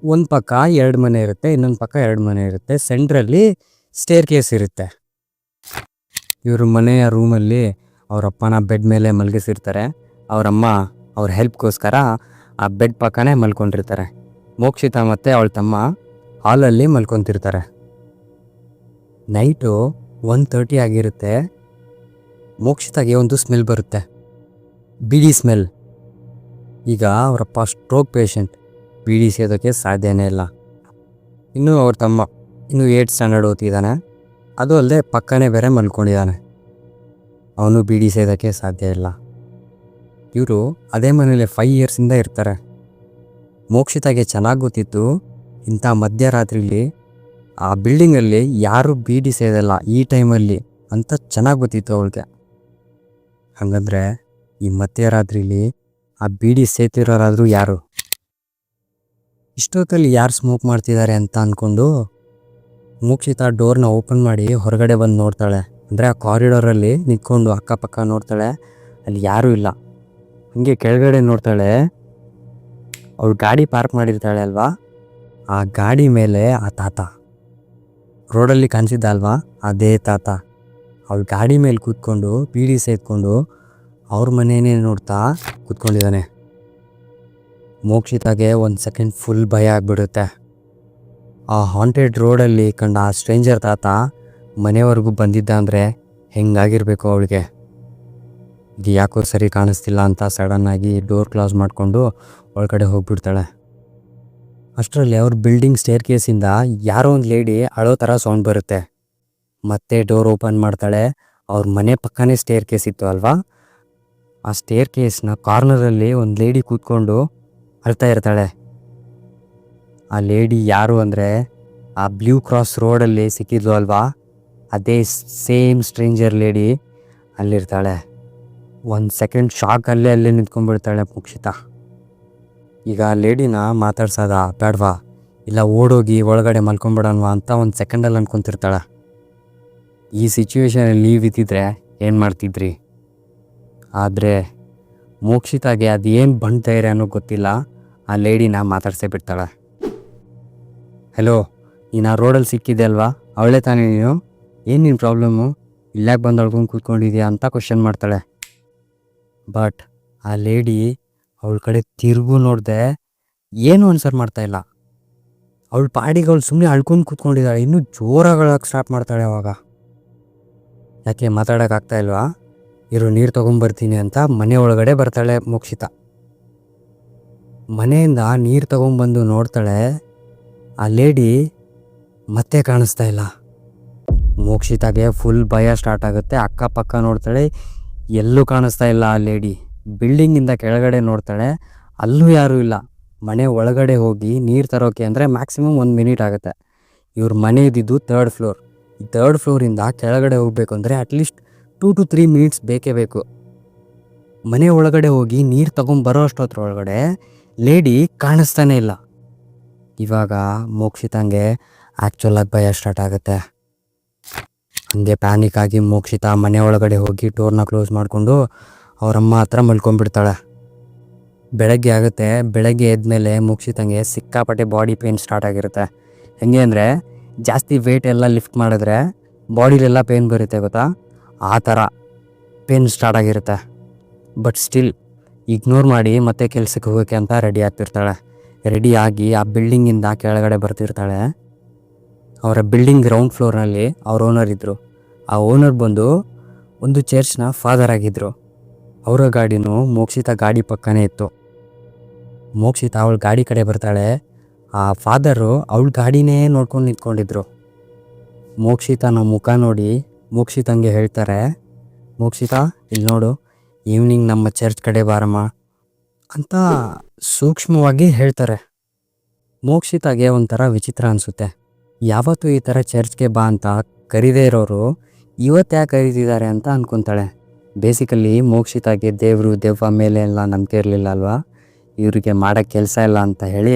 ಒಂದು ಪಕ್ಕ 2 ಮನೆ ಇರುತ್ತೆ, ಇನ್ನೊಂದು ಪಕ್ಕ 2 ಮನೆ ಇರುತ್ತೆ. ಸೆಂಟ್ರಲ್ಲಿ ಸ್ಟೇರ್ ಕೇಸ್ ಇರುತ್ತೆ. ಇವ್ರ ಮನೆಯ ರೂಮಲ್ಲಿ ಅವರಪ್ಪನ ಬೆಡ್ ಮೇಲೆ ಮಲಗಿಸಿರ್ತಾರೆ. ಅವರಮ್ಮ ಅವ್ರ ಹೆಲ್ಪ್ಗೋಸ್ಕರ ಆ ಬೆಡ್ ಪಕ್ಕನೇ ಮಲ್ಕೊಂಡಿರ್ತಾರೆ. ಮೋಕ್ಷಿತ ಮತ್ತು ಅವಳ ತಮ್ಮ ಹಾಲಲ್ಲಿ ಮಲ್ಕೊತಿರ್ತಾರೆ. ನೈಟು 1:30 ಆಗಿರುತ್ತೆ. ಮೋಕ್ಷಿತಾಗೆ ಒಂದು ಸ್ಮೆಲ್ ಬರುತ್ತೆ, ಬೀಡಿ ಸ್ಮೆಲ್. ಈಗ ಅವರಪ್ಪ ಸ್ಟ್ರೋಕ್ ಪೇಷಂಟ್, ಬೀಡಿ ಸೇದೋಕ್ಕೆ ಸಾಧ್ಯನೇ ಇಲ್ಲ. ಇನ್ನು ಅವ್ರ ತಮ್ಮ ಇನ್ನೂ 8th ಸ್ಟ್ಯಾಂಡರ್ಡ್ ಓದ್ತಿದ್ದಾನೆ. ಅದು ಅಲ್ಲದೆ ಪಕ್ಕನೇ ಬೇರೆ ಮಲ್ಕೊಂಡಿದ್ದಾನೆ. ಅವನು ಬೀಡಿ ಸೇದೋಕ್ಕೆ ಸಾಧ್ಯ ಇಲ್ಲ. ಇವರು ಅದೇ ಮನೇಲಿ 5 ಇಯರ್ಸಿಂದ ಇರ್ತಾರೆ. ಮೋಕ್ಷಿತಾಗೆ ಚೆನ್ನಾಗಿ ಗೊತ್ತಿತ್ತು ಇಂಥ ಮಧ್ಯರಾತ್ರಿಲಿ ಆ ಬಿಲ್ಡಿಂಗಲ್ಲಿ ಯಾರೂ ಬೀಡಿ ಸೇದಲ್ಲ ಈ ಟೈಮಲ್ಲಿ ಅಂತ ಚೆನ್ನಾಗಿ ಗೊತ್ತಿತ್ತು ಅವಳಿಗೆ. ಹಾಗಂದ್ರೆ ಈ ಮಧ್ಯರಾತ್ರಿಲಿ ಆ ಬೀಡಿ ಸೇತಿರೋರಾದರೂ ಯಾರು? ಇಷ್ಟೊತ್ತಲ್ಲಿ ಯಾರು ಸ್ಮೋಕ್ ಮಾಡ್ತಿದ್ದಾರೆ ಅಂತ ಅಂದ್ಕೊಂಡು ಮೋಕ್ಷಿತ ಡೋರ್ನ ಓಪನ್ ಮಾಡಿ ಹೊರಗಡೆ ಬಂದು ನೋಡ್ತಾಳೆ. ಅಂದರೆ ಆ ಕಾರಿಡಾರಲ್ಲಿ ನಿಂತ್ಕೊಂಡು ಅಕ್ಕಪಕ್ಕ ನೋಡ್ತಾಳೆ, ಅಲ್ಲಿ ಯಾರೂ ಇಲ್ಲ. ಹಾಗೆ ಕೆಳಗಡೆ ನೋಡ್ತಾಳೆ, ಅವಳು ಗಾಡಿ ಪಾರ್ಕ್ ಮಾಡಿರ್ತಾಳೆ ಅಲ್ವಾ, ಆ ಗಾಡಿ ಮೇಲೆ ಆ ತಾತ ರೋಡಲ್ಲಿ ಕಾಣಿಸಿದ್ದ ಅಲ್ವಾ, ಅದೇ ತಾತ ಅವಳು ಗಾಡಿ ಮೇಲೆ ಕೂತ್ಕೊಂಡು ಬೀಡಿ ಸೇದ್ಕೊಂಡು ಅವ್ರ ಮನೇನೇ ನೋಡ್ತಾ ಕೂತ್ಕೊಂಡಿದ್ದಾನೆ. ಮೋಕ್ಷಿತಾಗೆ 1 ಸೆಕೆಂಡ್ ಫುಲ್ ಭಯ ಆಗಿಬಿಡುತ್ತೆ. ಆ ಹಾಂಟೆಡ್ ರೋಡಲ್ಲಿ ಕಂಡ ಆ ಸ್ಟ್ರೇಂಜರ್ ತಾತ ಮನೆವರೆಗೂ ಬಂದಿದ್ದ ಅಂದರೆ ಹೆಂಗಾಗಿರಬೇಕು ಅವಳಿಗೆ. ಇದು ಯಾಕೋ ಸರಿ ಕಾಣಿಸ್ತಿಲ್ಲ ಅಂತ ಸಡನ್ನಾಗಿ ಡೋರ್ ಕ್ಲೋಸ್ ಮಾಡಿಕೊಂಡು ಒಳಗಡೆ ಹೋಗ್ಬಿಡ್ತಾಳೆ. ಅಷ್ಟರಲ್ಲಿ ಅವ್ರ ಬಿಲ್ಡಿಂಗ್ ಸ್ಟೇರ್ ಕೇಸಿಂದ ಯಾರೋ ಒಂದು ಲೇಡಿ ಅಳೋ ಥರ ಸೌಂಡ್ ಬರುತ್ತೆ. ಮತ್ತೆ ಡೋರ್ ಓಪನ್ ಮಾಡ್ತಾಳೆ. ಅವ್ರ ಮನೆ ಪಕ್ಕನೇ ಸ್ಟೇರ್ ಕೇಸ್ ಇತ್ತು ಅಲ್ವಾ, ಆ ಸ್ಟೇರ್ ಕೇಸ್ನ ಕಾರ್ನರಲ್ಲಿ ಒಂದು ಲೇಡಿ ಕೂತ್ಕೊಂಡು ಅಳ್ತಾ ಇರ್ತಾಳೆ. ಆ ಲೇಡಿ ಯಾರು ಅಂದರೆ ಆ ಬ್ಲೂ ಕ್ರಾಸ್ ರೋಡಲ್ಲಿ ಸಿಕ್ಕಿದ್ಲು ಅಲ್ವಾ, ಅದೇ ಸೇಮ್ ಸ್ಟ್ರೇಂಜರ್ ಲೇಡಿ ಅಲ್ಲಿರ್ತಾಳೆ. 1 ಸೆಕೆಂಡ್ ಶಾಕಲ್ಲೇ ಅಲ್ಲೇ ನಿಂತ್ಕೊಂಡ್ಬಿಡ್ತಾಳೆ ಮೋಕ್ಷಿತ. ಈಗ ಆ ಲೇಡಿನ ಮಾತಾಡ್ಸೋದ ಬೇಡವಾ, ಇಲ್ಲ ಓಡೋಗಿ ಒಳಗಡೆ ಮಲ್ಕೊಂಬಿಡೋಣವಾ ಅಂತ 1 ಸೆಕೆಂಡಲ್ಲಿ ಅಂದ್ಕೊತಿರ್ತಾಳೆ. ಈ ಸಿಚುವೇಶನಲ್ಲಿ ನೀವಿದ್ದಿದ್ರೆ ಏನು ಮಾಡ್ತಿದ್ರಿ? ಆದರೆ ಮೋಕ್ಷಿತಾಗೆ ಅದೇನು ಬಂಡ್ತೈರೆ ಅನ್ನೋ ಗೊತ್ತಿಲ್ಲ, ಆ ಲೇಡಿನ ಮಾತಾಡ್ಸೇ ಬಿಡ್ತಾಳೆ. ಹಲೋ, ನೀನು ಆ ರೋಡಲ್ಲಿ ಸಿಕ್ಕಿದ್ದೆ ಅಲ್ವಾ, ಅವಳೇ ತಾನೇ ನೀನು? ಏನು ನಿನ್ನ ಪ್ರಾಬ್ಲಮ್ಮು? ಇಲ್ಲಾಕೆ ಬಂದು ಅಳ್ಕೊಂಡು ಕೂತ್ಕೊಂಡಿದ್ಯಾ ಅಂತ ಕ್ವಶನ್ ಮಾಡ್ತಾಳೆ. ಬಟ್ ಆ ಲೇಡಿ ಅವಳ ಕಡೆ ತಿರುಗು ನೋಡಿದೆ, ಏನೂ ಆನ್ಸರ್ ಮಾಡ್ತಾಯಿಲ್ಲ. ಅವಳ ಪಾಡಿಗೆ ಅವಳು ಸುಮ್ಮನೆ ಅಳ್ಕೊಂಡು ಕೂತ್ಕೊಂಡಿದ್ದಾಳೆ. ಇನ್ನೂ ಜೋರಾಗಳಕ್ಕೆ ಸ್ಟಾರ್ಟ್ ಮಾಡ್ತಾಳೆ. ಅವಾಗ ಯಾಕೆ ಮಾತಾಡೋಕ್ಕಾಗ್ತಾ ಇಲ್ವಾ? ಇರೋ ನೀರು ತೊಗೊಂಬರ್ತೀನಿ ಅಂತ ಮನೆ ಒಳಗಡೆ ಬರ್ತಾಳೆ ಮೋಕ್ಷಿತ. ಮನೆಯಿಂದ ನೀರು ತೊಗೊಂಬಂದು ನೋಡ್ತಾಳೆ, ಆ ಲೇಡಿ ಮತ್ತೆ ಕಾಣಿಸ್ತಾ ಇಲ್ಲ. ಮೋಕ್ಷಿತಾಗೆ ಫುಲ್ ಭಯ ಸ್ಟಾರ್ಟ್ ಆಗುತ್ತೆ. ಅಕ್ಕಪಕ್ಕ ನೋಡ್ತಾಳೆ, ಎಲ್ಲೂ ಕಾಣಿಸ್ತಾ ಇಲ್ಲ ಆ ಲೇಡಿ. ಬಿಲ್ಡಿಂಗಿಂದ ಕೆಳಗಡೆ ನೋಡ್ತಾಳೆ, ಅಲ್ಲೂ ಯಾರೂ ಇಲ್ಲ. ಮನೆ ಒಳಗಡೆ ಹೋಗಿ ನೀರು ತರೋಕೆ ಅಂದರೆ ಮ್ಯಾಕ್ಸಿಮಮ್ 1 ಮಿನಿಟ್ ಆಗುತ್ತೆ. ಇವ್ರ ಮನೆ ಇದ್ದಿದ್ದು 3rd ಫ್ಲೋರ್. ಈ 3rd ಫ್ಲೋರಿಂದ ಕೆಳಗಡೆ ಹೋಗಬೇಕು ಅಂದರೆ ಅಟ್ಲೀಸ್ಟ್ 2 to 3 ಮಿನಿಟ್ಸ್ ಬೇಕೇ ಬೇಕು. ಮನೆ ಒಳಗಡೆ ಹೋಗಿ ನೀರು ತೊಗೊಂಬರೋ ಅಷ್ಟೊತ್ತರೊಳಗಡೆ ಲೇಡಿ ಕಾಣಿಸ್ತಾನೆ ಇಲ್ಲ. ಇವಾಗ ಮೋಕ್ಷಿತಂಗೆ ಆ್ಯಕ್ಚುಲಾಗಿ ಭಯ ಸ್ಟಾರ್ಟ್ ಆಗುತ್ತೆ. ಹಂಗೆ ಪ್ಯಾನಿಕ್ ಆಗಿ ಮೋಕ್ಷಿತ ಮನೆ ಒಳಗಡೆ ಹೋಗಿ ಡೋರ್ನ ಕ್ಲೋಸ್ ಮಾಡಿಕೊಂಡು ಅವರಮ್ಮ ಹತ್ರ ಮಲ್ಕೊಂಡ್ಬಿಡ್ತಾಳೆ. ಬೆಳಗ್ಗೆ ಆಗುತ್ತೆ. ಬೆಳಗ್ಗೆ ಎದ್ಮೇಲೆ ಮೋಕ್ಷಿತಂಗೆ ಸಿಕ್ಕಾಪಟ್ಟೆ ಬಾಡಿ ಪೇನ್ ಸ್ಟಾರ್ಟ್ ಆಗಿರುತ್ತೆ. ಹೆಂಗೆ ಅಂದರೆ ಜಾಸ್ತಿ ವೆಯ್ಟ್ ಎಲ್ಲ ಲಿಫ್ಟ್ ಮಾಡಿದ್ರೆ ಬಾಡಿಲೆಲ್ಲ ಪೇನ್ ಬರುತ್ತೆ ಗೊತ್ತಾ, ಆ ಥರ ಪೇನ್ ಸ್ಟಾರ್ಟ್ ಆಗಿರುತ್ತೆ. ಬಟ್ ಸ್ಟಿಲ್ ಇಗ್ನೋರ್ ಮಾಡಿ ಮತ್ತೆ ಕೆಲಸಕ್ಕೆ ಹೋಗೋಕ್ಕೆ ಅಂತ ರೆಡಿ ಆಗ್ತಿರ್ತಾಳೆ. ರೆಡಿ ಆಗಿ ಆ ಬಿಲ್ಡಿಂಗಿಂದ ಕೆಳಗಡೆ ಬರ್ತಿರ್ತಾಳೆ. ಅವರ ಬಿಲ್ಡಿಂಗ್ ಗ್ರೌಂಡ್ ಫ್ಲೋರ್ನಲ್ಲಿ ಅವ್ರ ಓನರ್ ಇದ್ದರು. ಆ ಓನರ್ ಬಂದು ಒಂದು ಚರ್ಚ್ನ ಫಾದರ್ ಆಗಿದ್ದರು. ಅವರ ಗಾಡಿನೂ ಮೋಕ್ಷಿತ ಗಾಡಿ ಪಕ್ಕನೇ ಇತ್ತು. ಮೋಕ್ಷಿತ ಅವಳ ಗಾಡಿ ಕಡೆ ಬರ್ತಾಳೆ. ಆ ಫಾದರು ಅವಳ ಗಾಡಿನೇ ನೋಡ್ಕೊಂಡು ನಿಂತ್ಕೊಂಡಿದ್ರು. ಮೋಕ್ಷಿತನ ಮುಖ ನೋಡಿ ಮೋಕ್ಷಿತಂಗೆ ಹೇಳ್ತಾರೆ, ಮೋಕ್ಷಿತ ಇಲ್ಲಿ ನೋಡು, ಈವ್ನಿಂಗ್ ನಮ್ಮ ಚರ್ಚ್ ಕಡೆ ಬಾರಮ್ಮ ಅಂತ ಸೂಕ್ಷ್ಮವಾಗಿ ಹೇಳ್ತಾರೆ. ಮೋಕ್ಷಿತಾಗೆ ಒಂಥರ ವಿಚಿತ್ರ ಅನಿಸುತ್ತೆ. ಯಾವತ್ತೂ ಈ ಥರ ಚರ್ಚ್ಗೆ ಬಾ ಅಂತ ಕರೀದೇ ಇರೋರು ಇವತ್ತು ಯಾಕೆ ಕರೀತಿದ್ದಾರೆ ಅಂತ ಅಂದ್ಕೊತಾಳೆ. ಬೇಸಿಕಲಿ ಮೋಕ್ಷಿತಾಗೆ ದೇವರು ದೆವ್ವ ಮೇಲೆ ಎಲ್ಲ ನಂಬಿಕೆ ಇರಲಿಲ್ಲ ಅಲ್ವಾ, ಇವರಿಗೆ ಮಾಡೋಕ್ಕೆ ಕೆಲಸ ಇಲ್ಲ ಅಂತ ಹೇಳಿ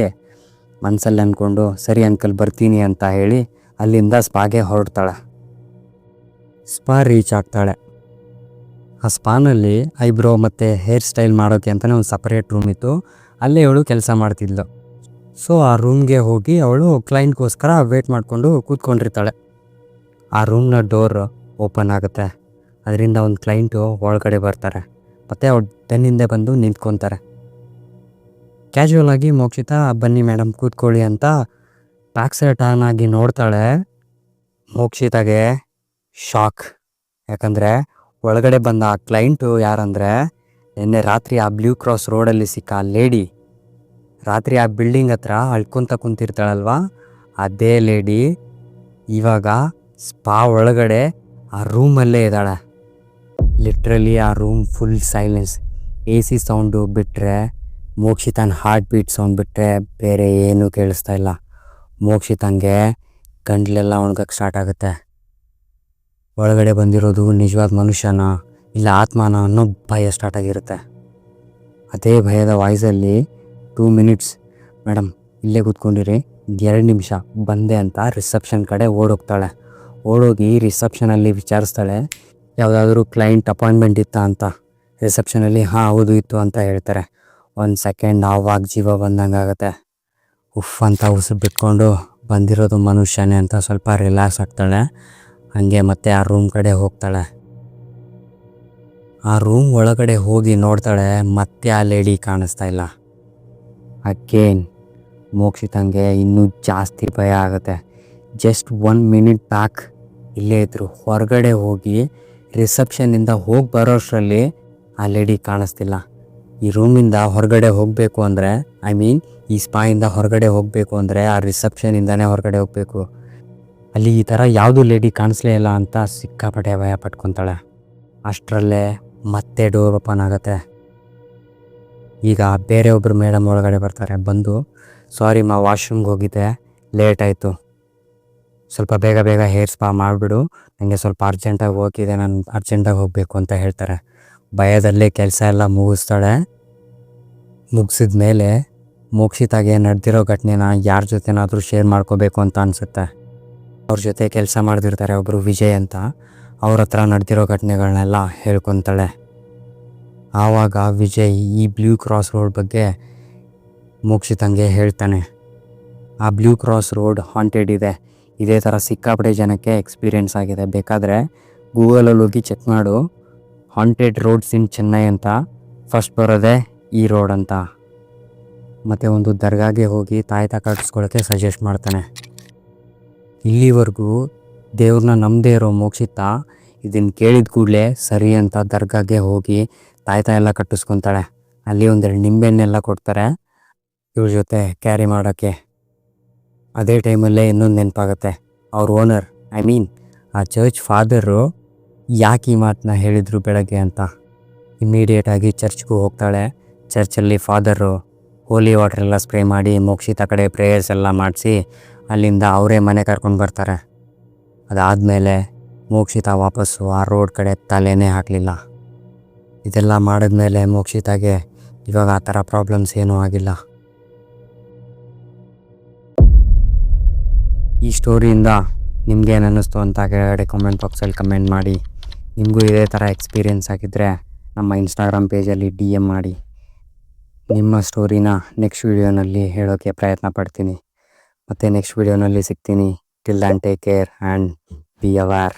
ಮನಸ್ಸಲ್ಲಿ ಅಂದ್ಕೊಂಡು ಸರಿ ಅಂಕಲ್ ಬರ್ತೀನಿ ಅಂತ ಹೇಳಿ ಅಲ್ಲಿಂದ ಸ್ಪಾಗೆ ಹೊರಡ್ತಾಳೆ. ಸ್ಪಾ ರೀಚ್ ಆಗ್ತಾಳೆ. ಆ ಸ್ಪಾನಲ್ಲಿ ಐಬ್ರೋ ಮತ್ತು ಹೇರ್ ಸ್ಟೈಲ್ ಮಾಡೋಕ್ಕೆ ಅಂತಲೇ ಒಂದು ಸಪ್ರೇಟ್ ರೂಮ್ ಇತ್ತು. ಅಲ್ಲೇ ಅವಳು ಕೆಲಸ ಮಾಡ್ತಿದ್ಲು. ಸೊ ಆ ರೂಮ್ಗೆ ಹೋಗಿ ಅವಳು ಕ್ಲೈಂಟ್ಗೋಸ್ಕರ ವೇಟ್ ಮಾಡಿಕೊಂಡು ಕೂತ್ಕೊಂಡಿರ್ತಾಳೆ. ಆ ರೂಮ್ನ ಡೋರ್ ಓಪನ್ ಆಗುತ್ತೆ. ಅದರಿಂದ ಒಂದು ಕ್ಲೈಂಟು ಒಳಗಡೆ ಬರ್ತಾರೆ ಮತ್ತು ಅವ್ರು ಬೆನ್ನಿಂದೆ ಬಂದು ನಿಂತ್ಕೊತಾರೆ. ಕ್ಯಾಶುವಲ್ ಆಗಿ ಮೋಕ್ಷಿತಾ ಬನ್ನಿ ಮೇಡಮ್ ಕೂತ್ಕೊಳ್ಳಿ ಅಂತ ಬ್ಯಾಕ್ ಸೈಡ್ ಟರ್ನ್ ಆಗಿ ನೋಡ್ತಾಳೆ. ಮೋಕ್ಷಿತಾಗೆ ಶಾಕ್. ಯಾಕಂದರೆ ಒಳಗಡೆ ಬಂದ ಆ ಕ್ಲೈಂಟು ಯಾರಂದರೆ ನಿನ್ನೆ ರಾತ್ರಿ ಆ ಬ್ಲೂ ಕ್ರಾಸ್ ರೋಡಲ್ಲಿ ಸಿಕ್ಕ ಆ ಲೇಡಿ. ರಾತ್ರಿ ಆ ಬಿಲ್ಡಿಂಗ್ ಹತ್ರ ಅಳ್ಕೊತ ಕುಂತಿರ್ತಾಳಲ್ವ, ಅದೇ ಲೇಡಿ ಇವಾಗ ಸ್ಪಾ ಒಳಗಡೆ ಆ ರೂಮಲ್ಲೇ ಇದ್ದಾಳೆ. ಲಿಟ್ರಲಿ ಆ room full silence. AC sound ಬಿಟ್ಟರೆ, ಮೋಕ್ಷಿತನ ಹಾರ್ಟ್ ಬೀಟ್ ಸೌಂಡ್ ಬಿಟ್ಟರೆ ಬೇರೆ ಏನೂ ಕೇಳಿಸ್ತಾ ಇಲ್ಲ. ಮೋಕ್ಷಿತಂಗೆ ಗಂಟ್ಲೆಲ್ಲ ಒಣಗಕ್ಕೆ ಸ್ಟಾರ್ಟ್ ಆಗುತ್ತೆ. ಒಳಗಡೆ ಬಂದಿರೋದು ನಿಜವಾದ ಮನುಷ್ಯನ ಇಲ್ಲ ಆತ್ಮನ ಅನ್ನೋ ಭಯ ಸ್ಟಾರ್ಟ್ ಆಗಿರುತ್ತೆ. ಅದೇ ಭಯದ ವಾಯ್ಸಲ್ಲಿ 2 ಮಿನಿಟ್ಸ್ ಮೇಡಮ್ ಇಲ್ಲೇ ಕೂತ್ಕೊಂಡಿರಿ, 2 ನಿಮಿಷ ಬಂದೆ ಅಂತ ರಿಸೆಪ್ಷನ್ ಕಡೆ ಓಡೋಗ್ತಾಳೆ. ಓಡೋಗಿ ರಿಸೆಪ್ಷನಲ್ಲಿ ವಿಚಾರಿಸ್ತಾಳೆ ಯಾವುದಾದ್ರೂ ಕ್ಲೈಂಟ್ ಅಪಾಯಿಂಟ್ಮೆಂಟ್ ಇತ್ತಾ ಅಂತ. ರಿಸೆಪ್ಷನಲ್ಲಿ ಹಾಂ ಹೌದು ಇತ್ತು ಅಂತ ಹೇಳ್ತಾರೆ. 1 ಸೆಕೆಂಡ್ ಆವಾಗ ಜೀವ ಬಂದಂಗೆ ಆಗುತ್ತೆ. ಉಫ್ ಅಂತ ಉಸಿರು ಬಿಟ್ಕೊಂಡು ಬಂದಿರೋದು ಮನುಷ್ಯನೇ ಅಂತ ಸ್ವಲ್ಪ ರಿಲ್ಯಾಕ್ಸ್ ಆಗ್ತಾಳೆ. ಹಾಗೆ ಮತ್ತೆ ಆ ರೂಮ್ ಕಡೆ ಹೋಗ್ತಾಳೆ. ಆ ರೂಮ್ ಒಳಗಡೆ ಹೋಗಿ ನೋಡ್ತಾಳೆ, ಮತ್ತೆ ಆ ಲೇಡಿ ಕಾಣಿಸ್ತಾ ಇಲ್ಲ. ಅಗೇನ್ ಮೋಕ್ಷಿತಂಗೆ ಇನ್ನೂ ಜಾಸ್ತಿ ಭಯ ಆಗುತ್ತೆ. ಜಸ್ಟ್ 1 ಮಿನಿಟ್ ಬ್ಯಾಕ್ ಇಲ್ಲೇ ಇದ್ರು. ಹೊರಗಡೆ ಹೋಗಿ ರಿಸೆಪ್ಷನ್ನಿಂದ ಹೋಗಿ ಬರೋಷ್ಟರಲ್ಲಿ ಆ ಲೇಡಿ ಕಾಣಿಸ್ತಿಲ್ಲ. ಈ ರೂಮಿಂದ ಹೊರಗಡೆ ಹೋಗಬೇಕು ಅಂದರೆ ಈ ಸ್ಪಾಯಿಂದ ಹೊರಗಡೆ ಹೋಗಬೇಕು ಅಂದರೆ ಆ ರಿಸೆಪ್ಷನಿಂದನೇ ಹೊರಗಡೆ ಹೋಗಬೇಕು. ಅಲ್ಲಿ ಈ ಥರ ಯಾವುದೂ ಲೇಡಿ ಕಾಣಿಸ್ಲೇ ಇಲ್ಲ ಅಂತ ಸಿಕ್ಕಾಪಟ್ಟೆ ಭಯ ಪಟ್ಕೊತಾಳೆ. ಅಷ್ಟರಲ್ಲೇ ಮತ್ತೆ ಡೋರ್ ಓಪನ್ ಆಗುತ್ತೆ. ಈಗ ಬೇರೆ ಒಬ್ಬರು ಮೇಡಮ್ ಒಳಗಡೆ ಬರ್ತಾರೆ. ಬಂದು ಸಾರಿ ವಾಶ್ರೂಮ್ಗೆ ಹೋಗಿದ್ದೆ, ಲೇಟ್ ಆಯಿತು, ಸ್ವಲ್ಪ ಬೇಗ ಬೇಗ ಹೇರ್ ಸ್ಪಾ ಮಾಡಿಬಿಡು, ನನಗೆ ಸ್ವಲ್ಪ ಅರ್ಜೆಂಟಾಗಿ ಹೋಗಿದೆ, ನಾನು ಅರ್ಜೆಂಟಾಗಿ ಹೋಗಬೇಕು ಅಂತ ಹೇಳ್ತಾರೆ. ಭಯದಲ್ಲೇ ಕೆಲಸ ಎಲ್ಲ ಮುಗಿಸ್ತಾಳೆ. ಮುಗಿಸಿದ ಮೇಲೆ ಮೋಕ್ಷಿತಾಗೆ ನಡೆದಿರೋ ಘಟನೆನ ಯಾರ ಜೊತೆನಾದರೂ ಶೇರ್ ಮಾಡ್ಕೋಬೇಕು ಅಂತ ಅನಿಸುತ್ತೆ. ಅವ್ರ ಜೊತೆ ಕೆಲಸ ಮಾಡ್ತಿರ್ತಾರೆ ಒಬ್ಬರು ವಿಜಯ್ ಅಂತ. ಅವ್ರ ಹತ್ರ ನಡೆದಿರೋ ಘಟನೆಗಳನ್ನೆಲ್ಲ ಹೇಳ್ಕೊತಾಳೆ. ಆವಾಗ ವಿಜಯ್ ಈ ಬ್ಲೂ ಕ್ರಾಸ್ ರೋಡ್ ಬಗ್ಗೆ ಮೋಕ್ಷಿತಂಗೆ ಹೇಳ್ತಾನೆ. ಆ ಬ್ಲೂ ಕ್ರಾಸ್ ರೋಡ್ ಹಾಂಟೆಡ್ ಇದೆ, ಇದೇ ಥರ ಸಿಕ್ಕಾಪಟ್ಟೆ ಜನಕ್ಕೆ ಎಕ್ಸ್ಪೀರಿಯೆನ್ಸ್ ಆಗಿದೆ. ಬೇಕಾದರೆ ಗೂಗಲಲ್ಲಿ ಹೋಗಿ ಚೆಕ್ ಮಾಡು, ಹಾಂಟೆಡ್ ರೋಡ್ಸ್ ಇನ್ ಚೆನ್ನೈ ಅಂತ ಫಸ್ಟ್ ಬರೋದೇ ಈ ರೋಡ್ ಅಂತ. ಮತ್ತು ಒಂದು ದರ್ಗಾಗೆ ಹೋಗಿ ತಾಯ್ತ ಕಟ್ಟಿಸ್ಕೊಳ್ಳೋಕ್ಕೆ ಸಜೆಸ್ಟ್ ಮಾಡ್ತಾನೆ. ಇಲ್ಲಿವರೆಗೂ ದೇವ್ರನ್ನ ನಂಬದೇ ಇರೋ ಮೋಕ್ಷಿತ ಇದನ್ನು ಕೇಳಿದ ಕೂಡಲೇ ಸರಿ ಅಂತ ದರ್ಗಾಗೆ ಹೋಗಿ ತಾಯ್ತ ಎಲ್ಲ ಕಟ್ಟಿಸ್ಕೊತಾಳೆ. ಅಲ್ಲಿ 1-2 ನಿಂಬೆಹಣ್ಣೆಲ್ಲ ಕೊಡ್ತಾರೆ ಇವ್ರ ಜೊತೆ ಕ್ಯಾರಿ ಮಾಡೋಕ್ಕೆ. ಅದೇ ಟೈಮಲ್ಲೇ ಇನ್ನೊಂದು ನೆನಪಾಗುತ್ತೆ. ಅವ್ರ ಓನರ್ ಆ ಚರ್ಚ್ ಫಾದರು ಯಾಕೆ ಈ ಮಾತನ್ನ ಹೇಳಿದರು ಬೆಳಗ್ಗೆ ಅಂತ. ಇಮ್ಮಿಡಿಯೇಟಾಗಿ ಚರ್ಚ್ಗೂ ಹೋಗ್ತಾಳೆ. ಚರ್ಚಲ್ಲಿ ಫಾದರು ಹೋಲಿ ವಾಟರ್ ಎಲ್ಲ ಸ್ಪ್ರೇ ಮಾಡಿ ಮೋಕ್ಷಿತ ಕಡೆ ಪ್ರೇಯರ್ಸ್ ಎಲ್ಲ ಮಾಡಿಸಿ ಅಲ್ಲಿಂದ ಅವರೇ ಮನೆ ಕರ್ಕೊಂಡು ಬರ್ತಾರೆ. ಅದಾದಮೇಲೆ ಮೋಕ್ಷಿತ ವಾಪಸ್ಸು ಆ ರೋಡ್ ಕಡೆ ತಲೆನೇ ಹಾಕಲಿಲ್ಲ. ಇದೆಲ್ಲ ಮಾಡಿದ್ಮೇಲೆ ಮೋಕ್ಷಿತಾಗೆ ಇವಾಗ ಆ ಥರ ಪ್ರಾಬ್ಲಮ್ಸ್ ಏನೂ ಆಗಿಲ್ಲ. ಈ ಸ್ಟೋರಿಯಿಂದ ನಿಮಗೇನು ಅನ್ನಿಸ್ತು ಅಂತ ಕೆಳಗಡೆ ಕಾಮೆಂಟ್ ಬಾಕ್ಸಲ್ಲಿ ಕಮೆಂಟ್ ಮಾಡಿ. ನಿಮಗೂ ಇದೇ ಥರ ಎಕ್ಸ್ಪೀರಿಯೆನ್ಸ್ ಆಗಿದ್ದರೆ ನಮ್ಮ ಇನ್ಸ್ಟಾಗ್ರಾಮ್ ಪೇಜಲ್ಲಿ DM ಮಾಡಿ. ನಿಮ್ಮ ಸ್ಟೋರಿನ ನೆಕ್ಸ್ಟ್ ವೀಡಿಯೋನಲ್ಲಿ ಹೇಳೋಕ್ಕೆ ಪ್ರಯತ್ನ ಪಡ್ತೀನಿ. ಮತ್ತು ನೆಕ್ಸ್ಟ್ ವೀಡಿಯೋನಲ್ಲಿ ಸಿಗ್ತೀನಿ. Till then take care and be aware.